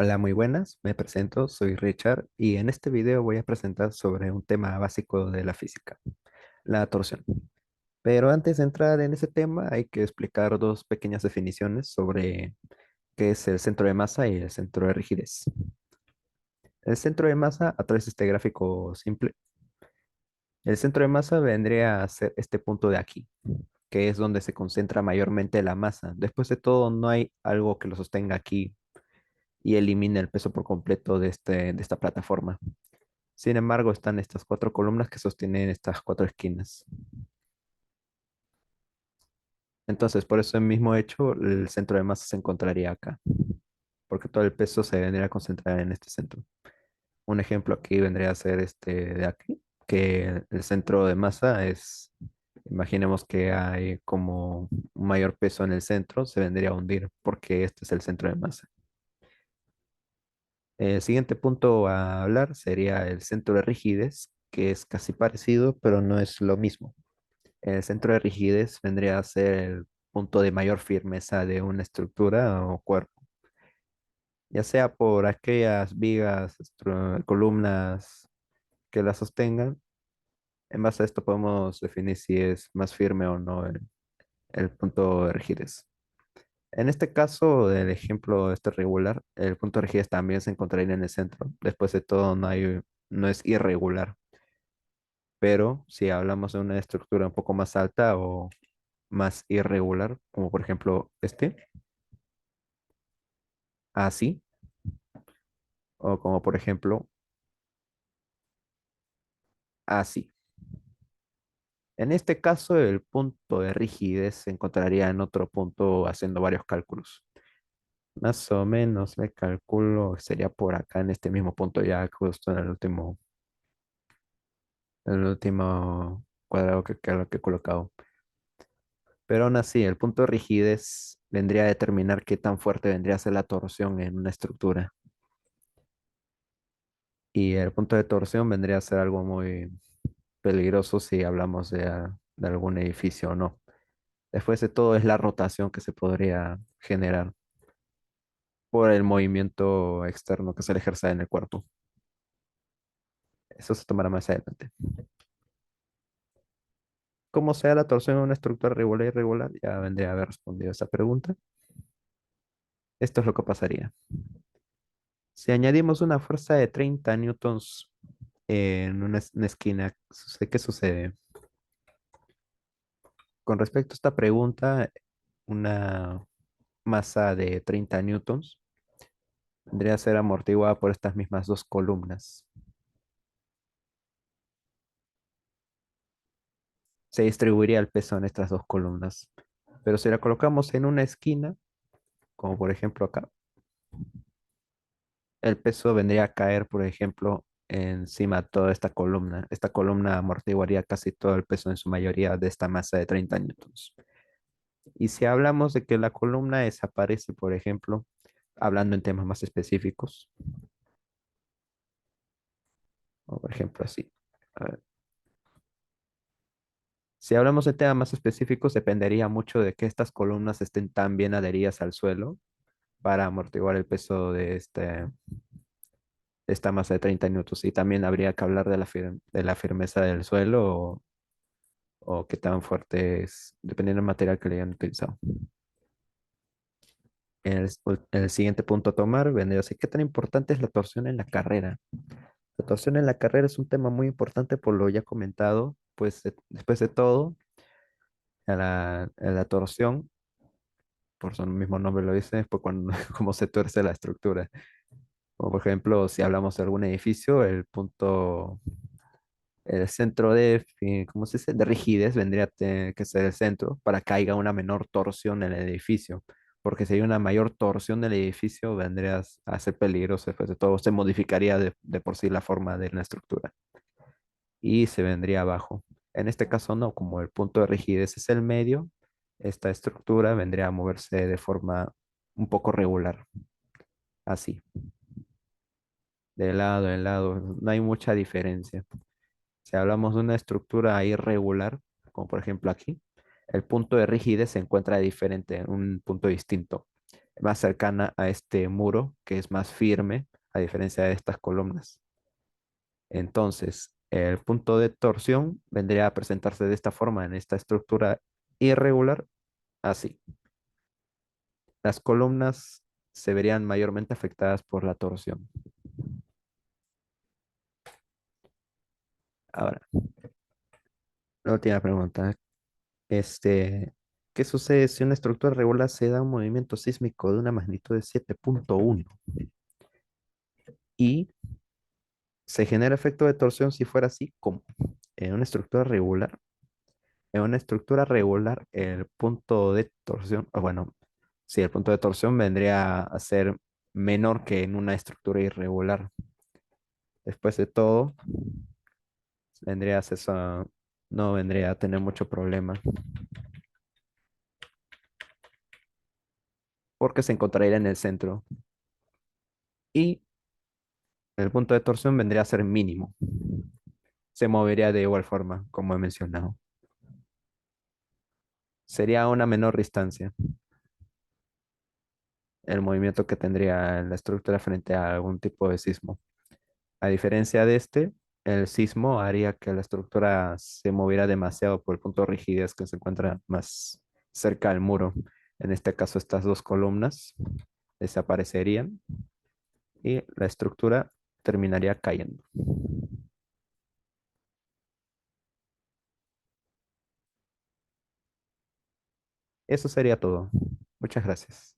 Hola, muy buenas. Me presento, soy Richard y en este video voy a presentar sobre un tema básico de la física, la torsión. Pero antes de entrar en ese tema hay que explicar dos pequeñas definiciones sobre qué es el centro de masa y el centro de rigidez. El centro de masa, a través de este gráfico simple, el centro de masa vendría a ser este punto de aquí, que es donde se concentra mayormente la masa. Después de todo, no hay algo que lo sostenga aquí y elimine el peso por completo de esta plataforma. Sin embargo, están estas cuatro columnas que sostienen estas cuatro esquinas. Entonces, por ese mismo hecho, el centro de masa se encontraría acá, porque todo el peso se vendría a concentrar en este centro. Un ejemplo aquí vendría a ser este de aquí, que el centro de masa es, imaginemos que hay como un mayor peso en el centro, se vendría a hundir, porque este es el centro de masa. El siguiente punto a hablar sería el centro de rigidez, que es casi parecido, pero no es lo mismo. El centro de rigidez vendría a ser el punto de mayor firmeza de una estructura o cuerpo, ya sea por aquellas vigas, columnas que la sostengan. En base a esto podemos definir si es más firme o no el punto de rigidez. En este caso, del ejemplo este regular, el punto de rigidez también se encontraría en el centro. Después de todo, no es irregular. Pero si hablamos de una estructura un poco más alta o más irregular, como por ejemplo así, o como por ejemplo así. En este caso, el punto de rigidez se encontraría en otro punto haciendo varios cálculos. Más o menos me calculo que sería por acá en este mismo punto ya justo en el último cuadrado que he colocado. Pero aún así, el punto de rigidez vendría a determinar qué tan fuerte vendría a ser la torsión en una estructura. Y el punto de torsión vendría a ser algo muy peligroso si hablamos de algún edificio o no. Después de todo es la rotación que se podría generar por el movimiento externo que se le ejerce en el cuerpo. Eso se tomará más adelante. ¿Cómo sea la torsión en una estructura regular y irregular? Ya vendría a haber respondido esa pregunta. Esto es lo que pasaría. Si añadimos una fuerza de 30 newtons en una esquina, ¿qué sucede? Con respecto a esta pregunta, una masa de 30 newtons vendría a ser amortiguada por estas mismas dos columnas. Se distribuiría el peso en estas dos columnas. Pero si la colocamos en una esquina, como por ejemplo acá, el peso vendría a caer, por ejemplo, encima de toda esta columna. Esta columna amortiguaría casi todo el peso en su mayoría de esta masa de 30 newtons. Y si hablamos de que la columna desaparece, por ejemplo, hablando en temas más específicos, o por ejemplo así. A ver, si hablamos de temas más específicos, dependería mucho de que estas columnas estén tan bien adheridas al suelo para amortiguar el peso de esta masa de 30 newtons. Y también habría que hablar de de la firmeza del suelo o qué tan fuerte es, dependiendo del material que le hayan utilizado. El siguiente punto a tomar vendría a ser qué tan importante es la torsión en la carrera. La torsión en la carrera es un tema muy importante por lo ya comentado, pues después de todo, a la torsión, por su mismo nombre lo dice, es por cuando, cómo se tuerce la estructura. Como por ejemplo, si hablamos de algún edificio, el centro ¿cómo se dice? De rigidez vendría a tener que ser el centro para que haya una menor torsión en el edificio. Porque si hay una mayor torsión del edificio, vendría a ser peligroso. Después de todo, se modificaría de por sí la forma de la estructura y se vendría abajo. En este caso no, como el punto de rigidez es el medio, esta estructura vendría a moverse de forma un poco regular, así, de lado en lado, no hay mucha diferencia. Si hablamos de una estructura irregular, como por ejemplo aquí, el punto de rigidez se encuentra diferente, en un punto distinto. más cercana a este muro, que es más firme, a diferencia de estas columnas. Entonces, el punto de torsión vendría a presentarse de esta forma en esta estructura irregular, así. Las columnas se verían mayormente afectadas por la torsión. Ahora, la última pregunta. Este, ¿Qué sucede si una estructura irregular se da un movimiento sísmico de una magnitud de 7.1 y se genera efecto de torsión si fuera así? ¿Cómo? En una estructura regular, en una estructura regular, el punto de torsión, o bueno, sí, el punto de torsión vendría a ser menor que en una estructura irregular. Después de todo, vendría a ser no vendría a tener mucho problema porque se encontraría en el centro y el punto de torsión vendría a ser mínimo. Se movería de igual forma, como he mencionado. Sería una menor distancia el movimiento que tendría la estructura frente a algún tipo de sismo. A diferencia de este, el sismo haría que la estructura se moviera demasiado por el punto de rigidez que se encuentra más cerca al muro. En este caso, estas dos columnas desaparecerían y la estructura terminaría cayendo. Eso sería todo. Muchas gracias.